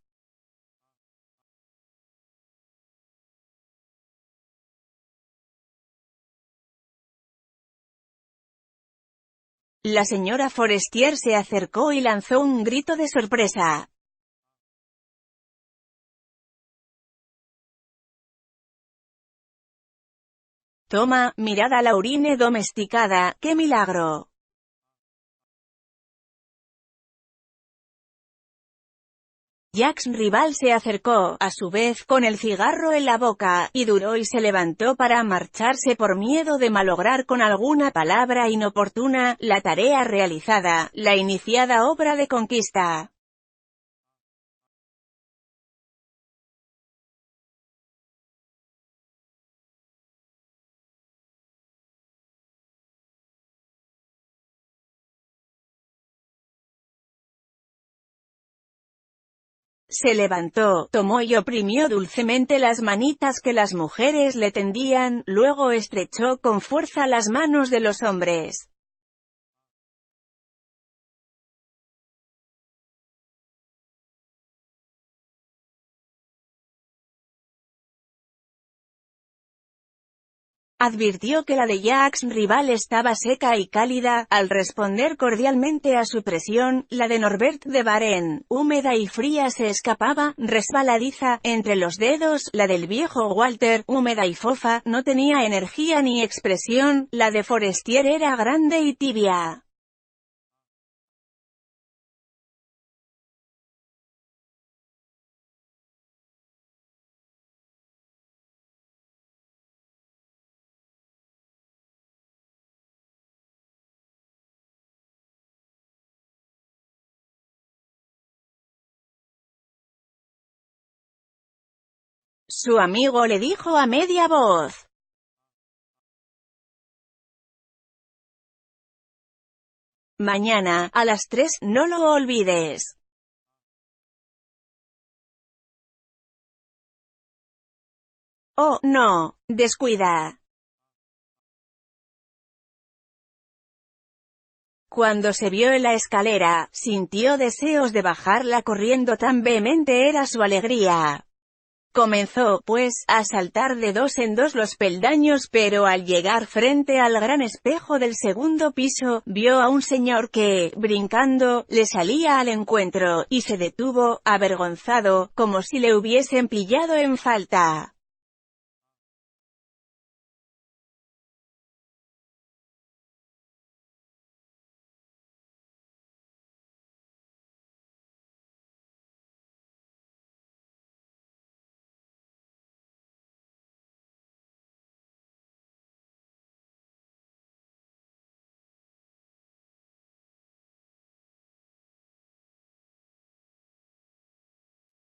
La señora Forestier se acercó y lanzó un grito de sorpresa. Toma, mirad a Laurine domesticada, ¡qué milagro! Jacques Rival se acercó, a su vez, con el cigarro en la boca, y Duroy se levantó para marcharse por miedo de malograr con alguna palabra inoportuna la tarea realizada, la iniciada obra de conquista. Se levantó, tomó y oprimió dulcemente las manitas que las mujeres le tendían, luego estrechó con fuerza las manos de los hombres. Advirtió que la de Jacques Rival estaba seca y cálida, al responder cordialmente a su presión. La de Norbert de Varenne, húmeda y fría, se escapaba, resbaladiza, entre los dedos. La del viejo Walter, húmeda y fofa, no tenía energía ni expresión. La de Forestier era grande y tibia. Su amigo le dijo a media voz. Mañana, a las 3, no lo olvides. Oh, no, descuida. Cuando se vio en la escalera, sintió deseos de bajarla corriendo, tan vehemente era su alegría. Comenzó, pues, a saltar de dos en dos los peldaños, pero al llegar frente al gran espejo del segundo piso, vio a un señor que, brincando, le salía al encuentro, y se detuvo, avergonzado, como si le hubiesen pillado en falta.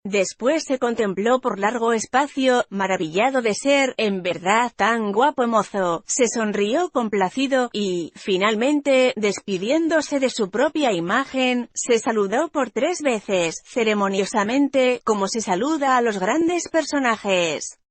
Después se contempló por largo espacio, maravillado de ser, en verdad, tan guapo mozo, se sonrió complacido, y, finalmente, despidiéndose de su propia imagen, se saludó por 3 veces, ceremoniosamente, como se saluda a los grandes personajes.